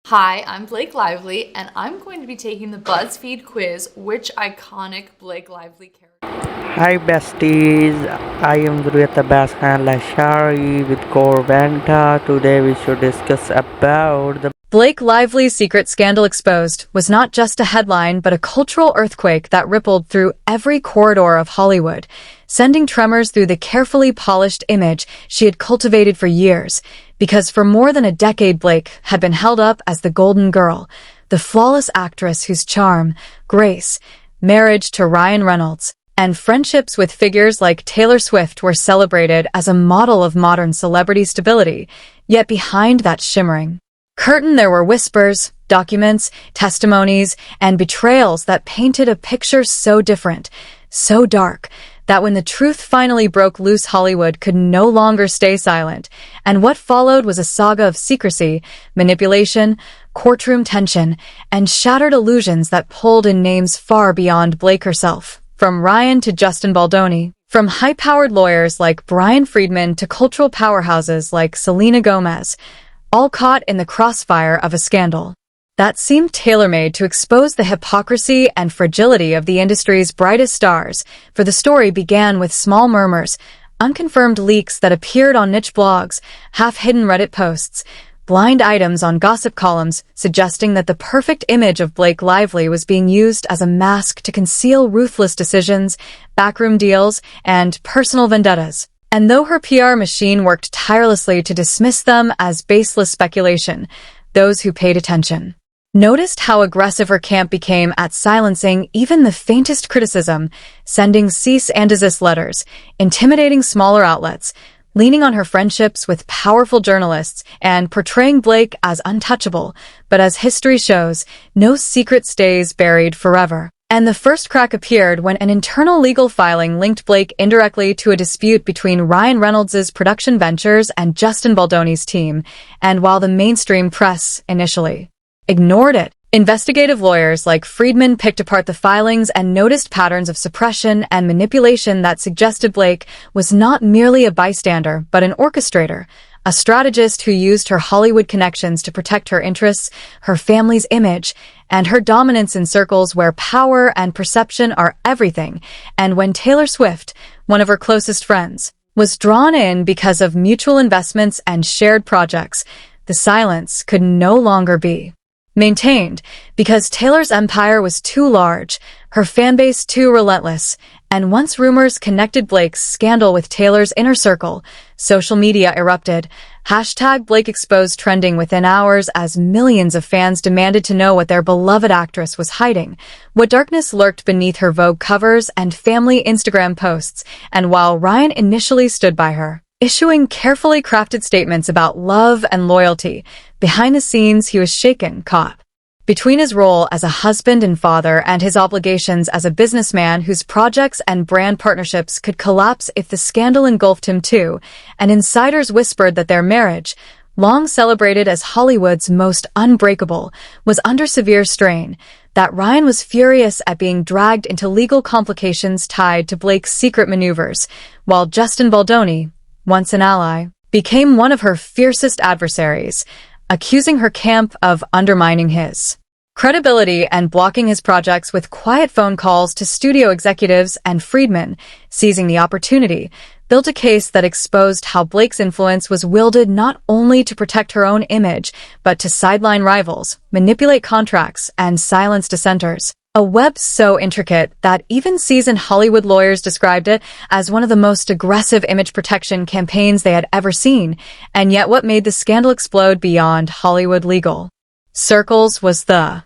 Hi, I'm Blake Lively, and I'm going to be taking the BuzzFeed quiz, which iconic Blake Lively character? Hi besties, I am Durita Bashan Lashari with Corevanta. Today we should discuss about the Blake Lively's secret scandal exposed was not just a headline, but a cultural earthquake that rippled through every corridor of Hollywood, sending tremors through the carefully polished image she had cultivated for years. Because for more than a decade, Blake had been held up as the golden girl, the flawless actress whose charm, grace, marriage to Ryan Reynolds, and friendships with figures like Taylor Swift were celebrated as a model of modern celebrity stability. Yet behind that shimmering curtain, there were whispers, documents, testimonies, and betrayals that painted a picture so different, so dark, that when the truth finally broke loose, Hollywood could no longer stay silent. And what followed was a saga of secrecy, manipulation, courtroom tension, and shattered illusions that pulled in names far beyond Blake herself. From Ryan to Justin Baldoni, from high-powered lawyers like Brian Friedman to cultural powerhouses like Selena Gomez, all caught in the crossfire of a scandal that seemed tailor-made to expose the hypocrisy and fragility of the industry's brightest stars. For the story began with small murmurs, unconfirmed leaks that appeared on niche blogs, half-hidden Reddit posts, blind items on gossip columns suggesting that the perfect image of Blake Lively was being used as a mask to conceal ruthless decisions, backroom deals, and personal vendettas. And though her PR machine worked tirelessly to dismiss them as baseless speculation, those who paid attention noticed how aggressive her camp became at silencing even the faintest criticism, sending cease and desist letters, intimidating smaller outlets, leaning on her friendships with powerful journalists, and portraying Blake as untouchable. But as history shows, no secret stays buried forever. And the first crack appeared when an internal legal filing linked Blake indirectly to a dispute between Ryan Reynolds' production ventures and Justin Baldoni's team. And while the mainstream press initially ignored it, investigative lawyers like Friedman picked apart the filings and noticed patterns of suppression and manipulation that suggested Blake was not merely a bystander, but an orchestrator, a strategist who used her Hollywood connections to protect her interests, her family's image, and her dominance in circles where power and perception are everything. And when Taylor Swift, one of her closest friends, was drawn in because of mutual investments and shared projects, the silence could no longer be maintained, because Taylor's empire was too large, her fanbase too relentless. And once rumors connected Blake's scandal with Taylor's inner circle, social media erupted. #Blake Exposed trending within hours as millions of fans demanded to know what their beloved actress was hiding, what darkness lurked beneath her Vogue covers and family Instagram posts. And while Ryan initially stood by her, issuing carefully crafted statements about love and loyalty, behind the scenes he was shaken, caught between his role as a husband and father and his obligations as a businessman whose projects and brand partnerships could collapse if the scandal engulfed him too. And insiders whispered that their marriage, long celebrated as Hollywood's most unbreakable, was under severe strain, that Ryan was furious at being dragged into legal complications tied to Blake's secret maneuvers, while Justin Baldoni, once an ally, became one of her fiercest adversaries, accusing her camp of undermining his credibility and blocking his projects with quiet phone calls to studio executives. And Friedman, seizing the opportunity, built a case that exposed how Blake's influence was wielded not only to protect her own image, but to sideline rivals, manipulate contracts, and silence dissenters. A web so intricate that even seasoned Hollywood lawyers described it as one of the most aggressive image protection campaigns they had ever seen. And yet what made the scandal explode beyond Hollywood legal circles was the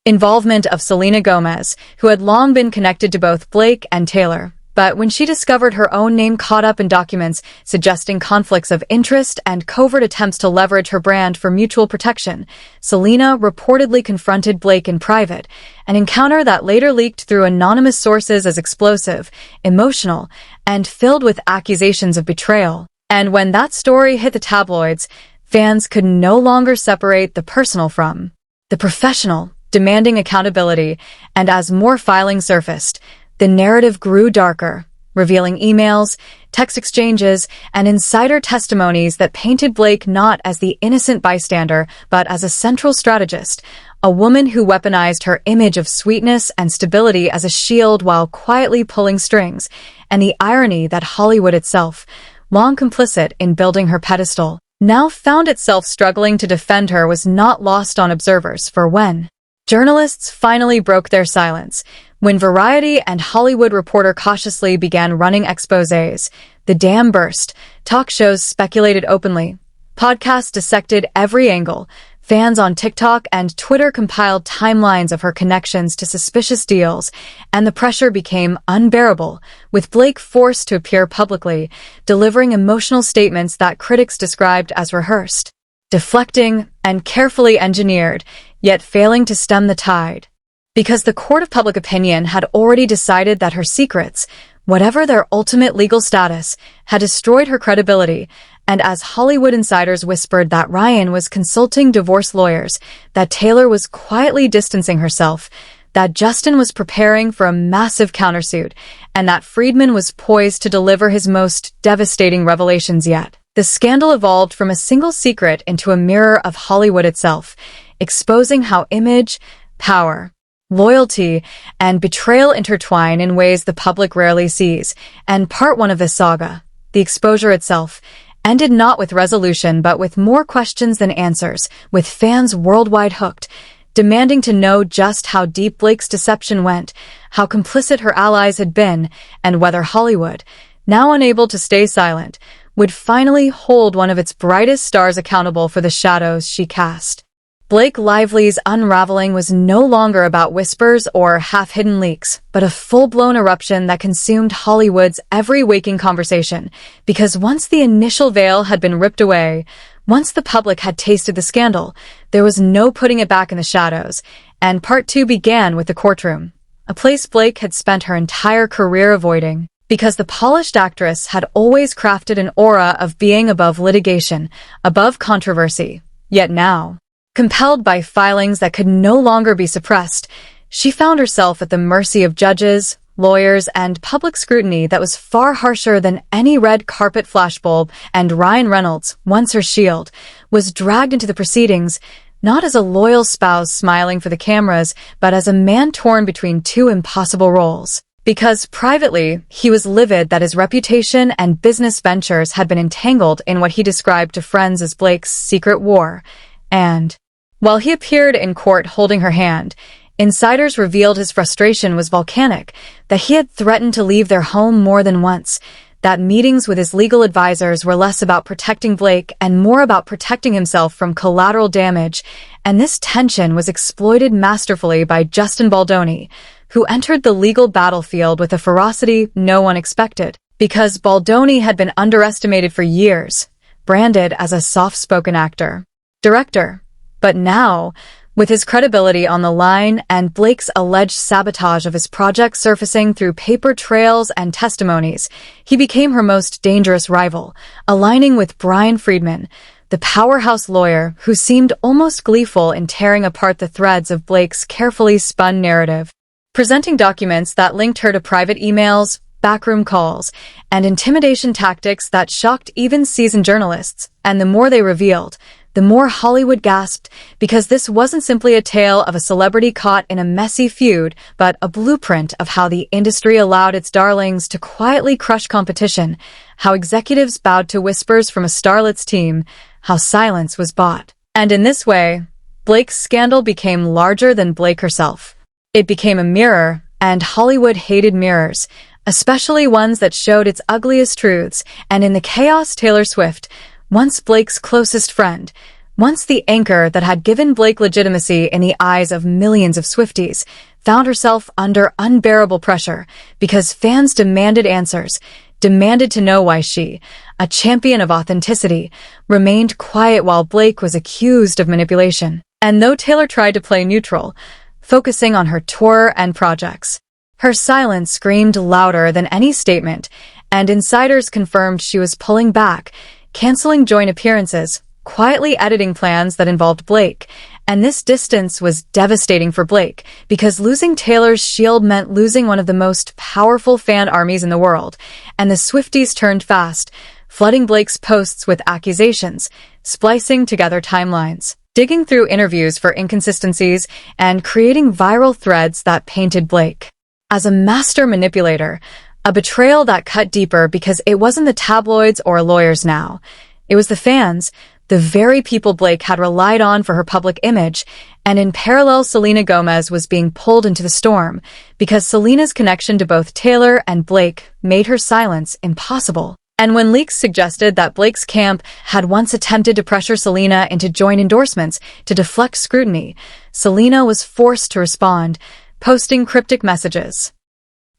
involvement of Selena Gomez, who had long been connected to both Blake and Taylor. But when she discovered her own name caught up in documents suggesting conflicts of interest and covert attempts to leverage her brand for mutual protection, Selena reportedly confronted Blake in private, an encounter that later leaked through anonymous sources as explosive, emotional, and filled with accusations of betrayal. And when that story hit the tabloids, fans could no longer separate the personal from the professional, demanding accountability. And as more filings surfaced, the narrative grew darker, revealing emails, text exchanges, and insider testimonies that painted Blake not as the innocent bystander, but as a central strategist, a woman who weaponized her image of sweetness and stability as a shield while quietly pulling strings, and the irony that Hollywood itself, long complicit in building her pedestal, now found itself struggling to defend her was not lost on observers. For when journalists finally broke their silence, when Variety and Hollywood Reporter cautiously began running exposés, the dam burst, talk shows speculated openly, podcasts dissected every angle, fans on TikTok and Twitter compiled timelines of her connections to suspicious deals, and the pressure became unbearable, with Blake forced to appear publicly, delivering emotional statements that critics described as rehearsed, deflecting, and carefully engineered, yet failing to stem the tide. Because the court of public opinion had already decided that her secrets, whatever their ultimate legal status, had destroyed her credibility, and as Hollywood insiders whispered that Ryan was consulting divorce lawyers, that Taylor was quietly distancing herself, that Justin was preparing for a massive countersuit, and that Friedman was poised to deliver his most devastating revelations yet, the scandal evolved from a single secret into a mirror of Hollywood itself, exposing how image, power, loyalty, and betrayal intertwine in ways the public rarely sees. And part one of this saga, the exposure itself, ended not with resolution but with more questions than answers, with fans worldwide hooked, demanding to know just how deep Blake's deception went, how complicit her allies had been, and whether Hollywood, now unable to stay silent, would finally hold one of its brightest stars accountable for the shadows she cast. Blake Lively's unraveling was no longer about whispers or half-hidden leaks, but a full-blown eruption that consumed Hollywood's every waking conversation, because once the initial veil had been ripped away, once the public had tasted the scandal, there was no putting it back in the shadows, and part two began with the courtroom, a place Blake had spent her entire career avoiding, because the polished actress had always crafted an aura of being above litigation, above controversy, yet now, compelled by filings that could no longer be suppressed, she found herself at the mercy of judges, lawyers, and public scrutiny that was far harsher than any red carpet flashbulb, and Ryan Reynolds, once her shield, was dragged into the proceedings, not as a loyal spouse smiling for the cameras, but as a man torn between two impossible roles. Because privately, he was livid that his reputation and business ventures had been entangled in what he described to friends as Blake's secret war, and while he appeared in court holding her hand, insiders revealed his frustration was volcanic, that he had threatened to leave their home more than once, that meetings with his legal advisors were less about protecting Blake and more about protecting himself from collateral damage, and this tension was exploited masterfully by Justin Baldoni, who entered the legal battlefield with a ferocity no one expected, because Baldoni had been underestimated for years, branded as a soft-spoken actor, director. But now, with his credibility on the line and Blake's alleged sabotage of his project surfacing through paper trails and testimonies, he became her most dangerous rival, aligning with Brian Friedman, the powerhouse lawyer who seemed almost gleeful in tearing apart the threads of Blake's carefully spun narrative, presenting documents that linked her to private emails, backroom calls, and intimidation tactics that shocked even seasoned journalists. And the more they revealed, the more Hollywood gasped, because this wasn't simply a tale of a celebrity caught in a messy feud, but a blueprint of how the industry allowed its darlings to quietly crush competition, how executives bowed to whispers from a starlet's team, how silence was bought. And in this way, Blake's scandal became larger than Blake herself. It became a mirror, and Hollywood hated mirrors, especially ones that showed its ugliest truths, and in the chaos, Taylor Swift, once Blake's closest friend, once the anchor that had given Blake legitimacy in the eyes of millions of Swifties, found herself under unbearable pressure because fans demanded answers, demanded to know why she, a champion of authenticity, remained quiet while Blake was accused of manipulation. And though Taylor tried to play neutral, focusing on her tour and projects, her silence screamed louder than any statement, and insiders confirmed she was pulling back, canceling joint appearances, quietly editing plans that involved Blake. And this distance was devastating for Blake, because losing Taylor's shield meant losing one of the most powerful fan armies in the world. And the Swifties turned fast, flooding Blake's posts with accusations, splicing together timelines, digging through interviews for inconsistencies, and creating viral threads that painted Blake as a master manipulator, a betrayal that cut deeper because it wasn't the tabloids or lawyers now. It was the fans, the very people Blake had relied on for her public image, and in parallel Selena Gomez was being pulled into the storm, because Selena's connection to both Taylor and Blake made her silence impossible. And when leaks suggested that Blake's camp had once attempted to pressure Selena into joint endorsements to deflect scrutiny, Selena was forced to respond, posting cryptic messages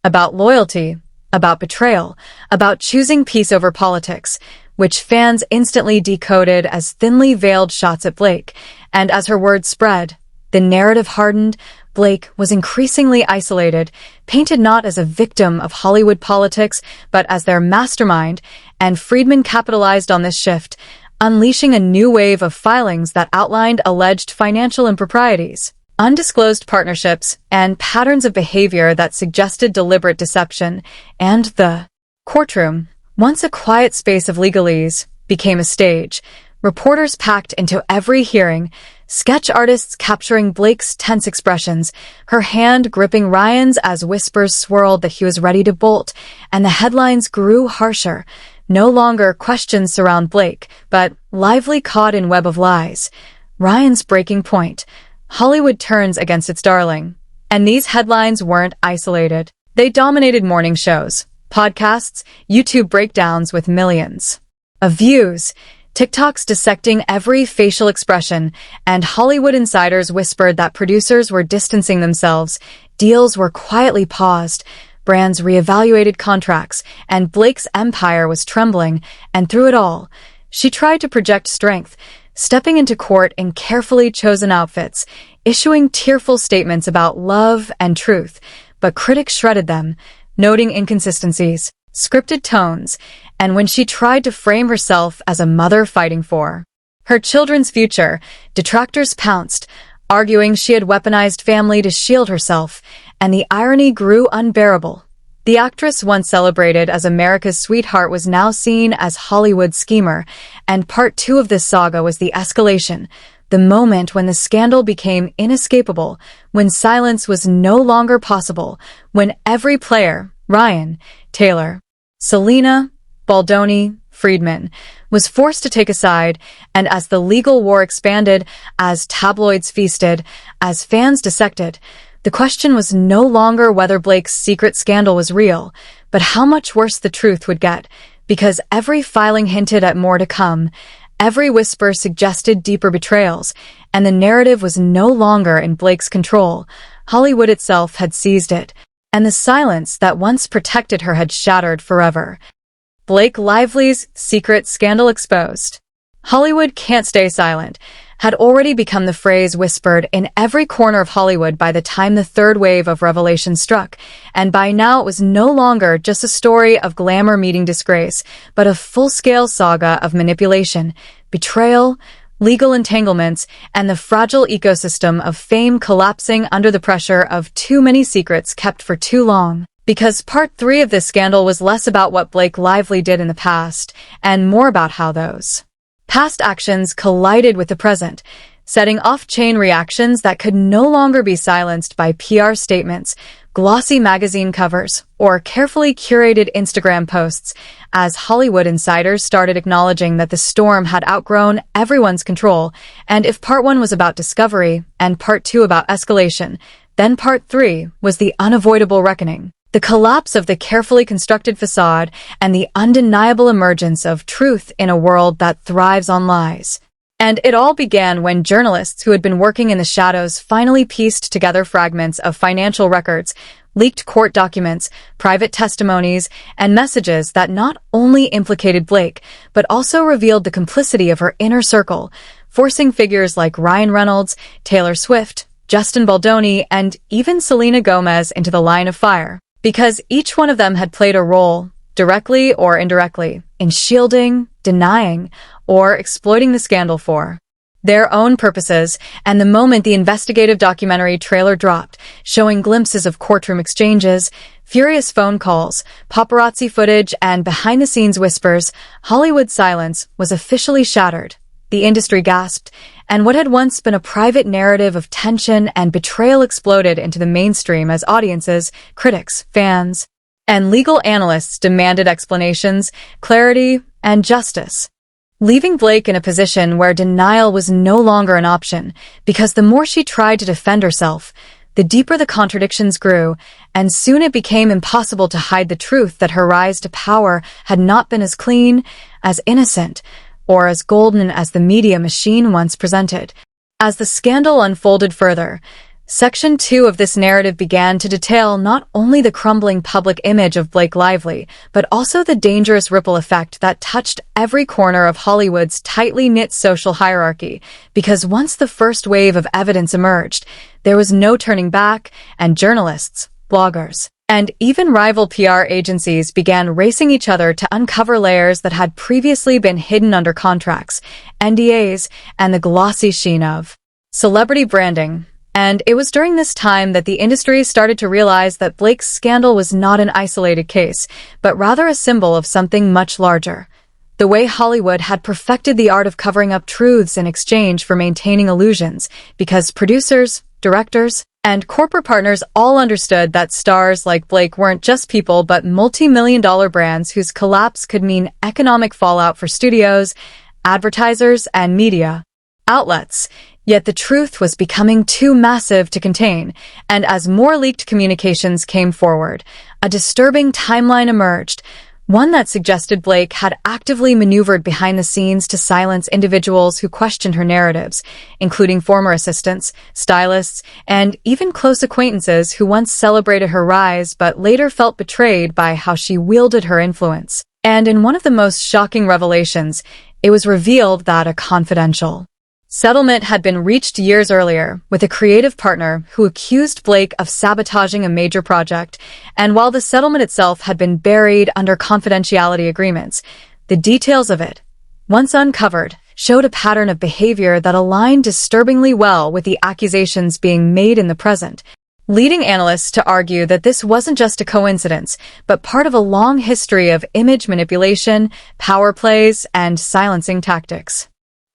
about loyalty, about betrayal, about choosing peace over politics, which fans instantly decoded as thinly veiled shots at Blake. And as her words spread, the narrative hardened. Blake was increasingly isolated, painted not as a victim of Hollywood politics, but as their mastermind, and Friedman capitalized on this shift, unleashing a new wave of filings that outlined alleged financial improprieties, undisclosed partnerships, and patterns of behavior that suggested deliberate deception. And the courtroom, once a quiet space of legalese, became a stage. Reporters packed into every hearing, sketch artists capturing Blake's tense expressions, her hand gripping Ryan's as whispers swirled that he was ready to bolt, and the headlines grew harsher. No longer questions surround Blake, but lively caught in web of lies. Ryan's breaking point. Hollywood turns against its darling. And these headlines weren't isolated. They dominated morning shows, podcasts, YouTube breakdowns with millions of views, TikToks dissecting every facial expression, and Hollywood insiders whispered that producers were distancing themselves, deals were quietly paused, brands reevaluated contracts, and Blake's empire was trembling. And through it all, she tried to project strength, stepping into court in carefully chosen outfits, issuing tearful statements about love and truth, but critics shredded them, noting inconsistencies, scripted tones, and when she tried to frame herself as a mother fighting for her children's future, detractors pounced, arguing she had weaponized family to shield herself, and the irony grew unbearable. The actress once celebrated as America's sweetheart was now seen as Hollywood's schemer, and part 2 of this saga was the escalation, the moment when the scandal became inescapable, when silence was no longer possible, when every player, Ryan, Taylor, Selena, Baldoni, Friedman, was forced to take a side. And as the legal war expanded, as tabloids feasted, as fans dissected, the question was no longer whether Blake's secret scandal was real, but how much worse the truth would get, because every filing hinted at more to come, every whisper suggested deeper betrayals, and the narrative was no longer in Blake's control. Hollywood itself had seized it, and the silence that once protected her had shattered forever. Blake Lively's secret scandal exposed. Hollywood can't stay silent had already become the phrase whispered in every corner of Hollywood by the time the third wave of revelation struck, and by now it was no longer just a story of glamour meeting disgrace, but a full-scale saga of manipulation, betrayal, legal entanglements, and the fragile ecosystem of fame collapsing under the pressure of too many secrets kept for too long. Because part 3 of this scandal was less about what Blake Lively did in the past, and more about how those past actions collided with the present, setting off-chain reactions that could no longer be silenced by PR statements, glossy magazine covers, or carefully curated Instagram posts, as Hollywood insiders started acknowledging that the storm had outgrown everyone's control. And if part 1 was about discovery, and part 2 about escalation, then part 3 was the unavoidable reckoning. The collapse of the carefully constructed facade and the undeniable emergence of truth in a world that thrives on lies. And it all began when journalists who had been working in the shadows finally pieced together fragments of financial records, leaked court documents, private testimonies, and messages that not only implicated Blake, but also revealed the complicity of her inner circle, forcing figures like Ryan Reynolds, Taylor Swift, Justin Baldoni, and even Selena Gomez into the line of fire. Because each one of them had played a role, directly or indirectly, in shielding, denying, or exploiting the scandal for their own purposes. And the moment the investigative documentary trailer dropped, showing glimpses of courtroom exchanges, furious phone calls, paparazzi footage, and behind-the-scenes whispers, Hollywood's silence was officially shattered. The industry gasped, and what had once been a private narrative of tension and betrayal exploded into the mainstream as audiences, critics, fans, and legal analysts demanded explanations, clarity, and justice, leaving Blake in a position where denial was no longer an option, because the more she tried to defend herself, the deeper the contradictions grew, and soon it became impossible to hide the truth that her rise to power had not been as clean, as innocent, or as golden as the media machine once presented. As the scandal unfolded further, Section 2 of this narrative began to detail not only the crumbling public image of Blake Lively, but also the dangerous ripple effect that touched every corner of Hollywood's tightly knit social hierarchy, because once the first wave of evidence emerged, there was no turning back, and journalists, bloggers, and even rival PR agencies began racing each other to uncover layers that had previously been hidden under contracts, NDAs, and the glossy sheen of celebrity branding. And it was during this time that the industry started to realize that Blake's scandal was not an isolated case, but rather a symbol of something much larger. The way Hollywood had perfected the art of covering up truths in exchange for maintaining illusions, because producers, directors, and corporate partners all understood that stars like Blake weren't just people but multi-million-dollar brands whose collapse could mean economic fallout for studios, advertisers, and media outlets. Yet the truth was becoming too massive to contain, and as more leaked communications came forward, a disturbing timeline emerged, one that suggested Blake had actively maneuvered behind the scenes to silence individuals who questioned her narratives, including former assistants, stylists, and even close acquaintances who once celebrated her rise but later felt betrayed by how she wielded her influence. And in one of the most shocking revelations, it was revealed that a confidential settlement had been reached years earlier with a creative partner who accused Blake of sabotaging a major project, and while the settlement itself had been buried under confidentiality agreements, the details of it, once uncovered, showed a pattern of behavior that aligned disturbingly well with the accusations being made in the present, leading analysts to argue that this wasn't just a coincidence, but part of a long history of image manipulation, power plays, and silencing tactics.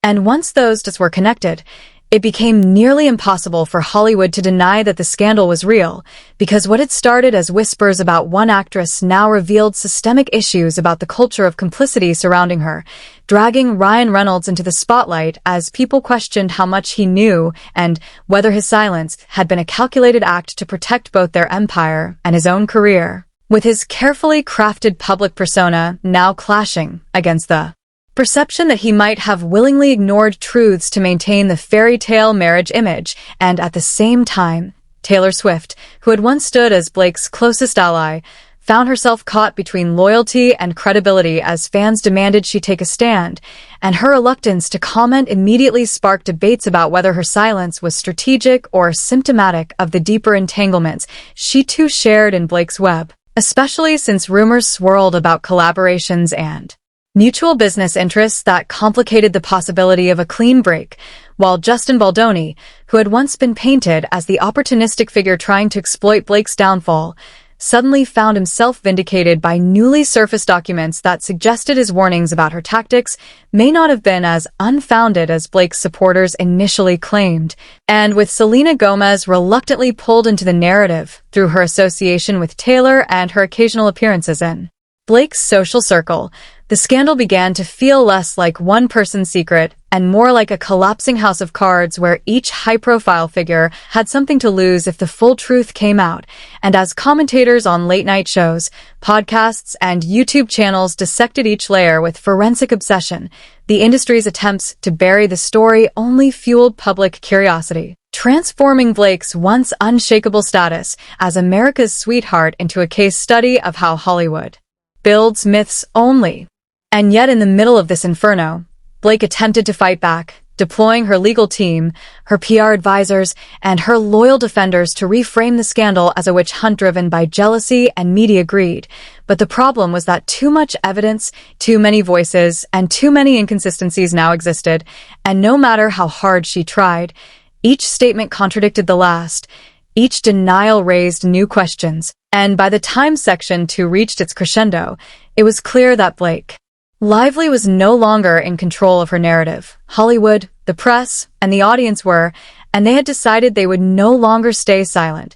And once those dots were connected, it became nearly impossible for Hollywood to deny that the scandal was real, because what had started as whispers about one actress now revealed systemic issues about the culture of complicity surrounding her, dragging Ryan Reynolds into the spotlight as people questioned how much he knew and whether his silence had been a calculated act to protect both their empire and his own career, with his carefully crafted public persona now clashing against the perception that he might have willingly ignored truths to maintain the fairy tale marriage image. And at the same time, Taylor Swift, who had once stood as Blake's closest ally, found herself caught between loyalty and credibility as fans demanded she take a stand, and her reluctance to comment immediately sparked debates about whether her silence was strategic or symptomatic of the deeper entanglements she too shared in Blake's web, especially since rumors swirled about collaborations and mutual business interests that complicated the possibility of a clean break, while Justin Baldoni, who had once been painted as the opportunistic figure trying to exploit Blake's downfall, suddenly found himself vindicated by newly surfaced documents that suggested his warnings about her tactics may not have been as unfounded as Blake's supporters initially claimed. And with Selena Gomez reluctantly pulled into the narrative through her association with Taylor and her occasional appearances in Blake's social circle, the scandal began to feel less like one person's secret and more like a collapsing house of cards where each high-profile figure had something to lose if the full truth came out. And as commentators on late-night shows, podcasts, and YouTube channels dissected each layer with forensic obsession, the industry's attempts to bury the story only fueled public curiosity, transforming Blake's once unshakable status as America's sweetheart into a case study of how Hollywood builds myths only. And yet in the middle of this inferno, Blake attempted to fight back, deploying her legal team, her PR advisors, and her loyal defenders to reframe the scandal as a witch hunt driven by jealousy and media greed. But the problem was that too much evidence, too many voices, and too many inconsistencies now existed, and no matter how hard she tried, each statement contradicted the last. Each denial raised new questions, and by the time Section 2 reached its crescendo, it was clear that Blake Lively was no longer in control of her narrative. Hollywood, the press, and the audience were, and they had decided they would no longer stay silent.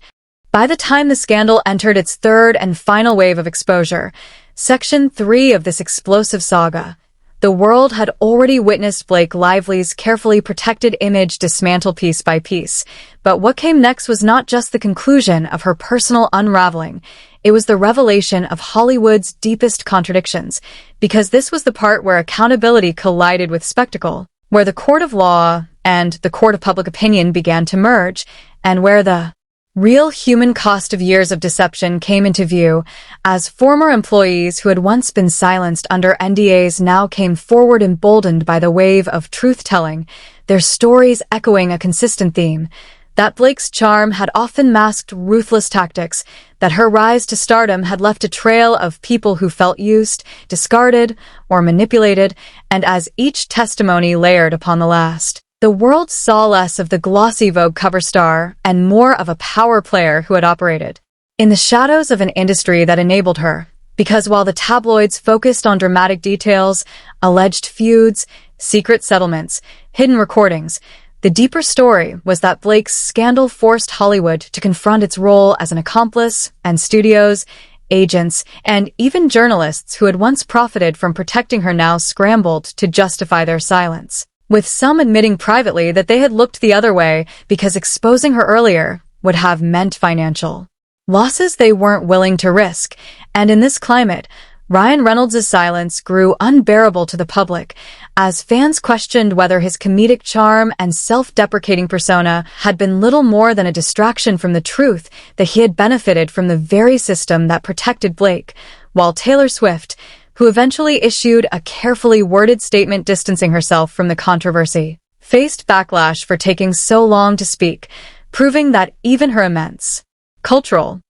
By the time the scandal entered its third and final wave of exposure, Section 3 of this explosive saga, the world had already witnessed Blake Lively's carefully protected image dismantle piece by piece. But what came next was not just the conclusion of her personal unraveling. It was the revelation of Hollywood's deepest contradictions, because this was the part where accountability collided with spectacle, where the court of law and the court of public opinion began to merge, and where the real human cost of years of deception came into view, as former employees who had once been silenced under NDAs now came forward emboldened by the wave of truth-telling, their stories echoing a consistent theme, that Blake's charm had often masked ruthless tactics, that her rise to stardom had left a trail of people who felt used, discarded, or manipulated, and as each testimony layered upon the last, the world saw less of the glossy Vogue cover star and more of a power player who had operated in the shadows of an industry that enabled her. Because while the tabloids focused on dramatic details, alleged feuds, secret settlements, hidden recordings, the deeper story was that Blake's scandal forced Hollywood to confront its role as an accomplice, and studios, agents, and even journalists who had once profited from protecting her now scrambled to justify their silence, with some admitting privately that they had looked the other way because exposing her earlier would have meant financial losses they weren't willing to risk. And in this climate, Ryan Reynolds' silence grew unbearable to the public, as fans questioned whether his comedic charm and self-deprecating persona had been little more than a distraction from the truth that he had benefited from the very system that protected Blake, while Taylor Swift, who eventually issued a carefully worded statement distancing herself from the controversy, faced backlash for taking so long to speak, proving that even her immense cultural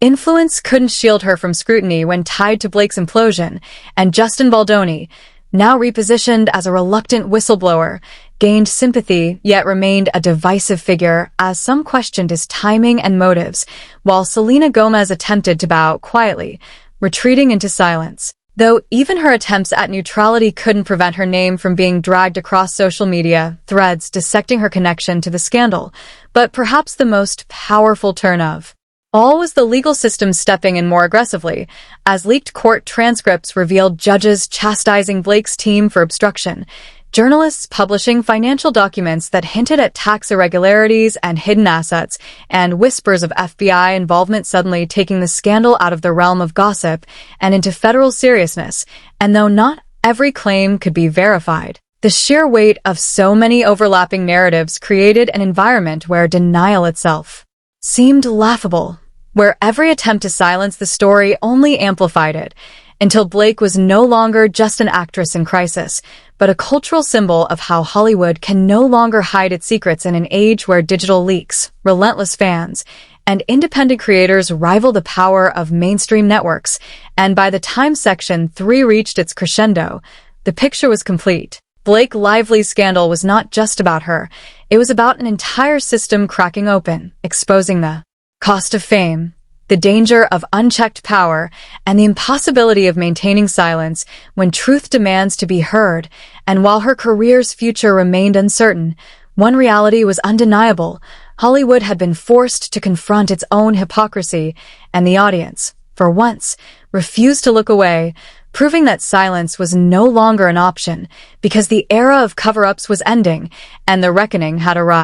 influence couldn't shield her from scrutiny when tied to Blake's implosion. And Justin Baldoni, now repositioned as a reluctant whistleblower, gained sympathy yet remained a divisive figure as some questioned his timing and motives, while Selena Gomez attempted to bow quietly, retreating into silence. Though even her attempts at neutrality couldn't prevent her name from being dragged across social media threads dissecting her connection to the scandal. But perhaps the most powerful turn of all was the legal system stepping in more aggressively, as leaked court transcripts revealed judges chastising Blake's team for obstruction, journalists publishing financial documents that hinted at tax irregularities and hidden assets, and whispers of FBI involvement suddenly taking the scandal out of the realm of gossip and into federal seriousness. And though not every claim could be verified, the sheer weight of so many overlapping narratives created an environment where denial itself seemed laughable, where every attempt to silence the story only amplified it, until Blake was no longer just an actress in crisis, but a cultural symbol of how Hollywood can no longer hide its secrets in an age where digital leaks, relentless fans, and independent creators rival the power of mainstream networks. And by the time Section 3 reached its crescendo, the picture was complete. Blake Lively's scandal was not just about her. It was about an entire system cracking open, exposing the cost of fame, the danger of unchecked power, and the impossibility of maintaining silence when truth demands to be heard. And while her career's future remained uncertain, one reality was undeniable. Hollywood had been forced to confront its own hypocrisy, and the audience, for once, refused to look away, proving that silence was no longer an option, because the era of cover-ups was ending, and the reckoning had arrived.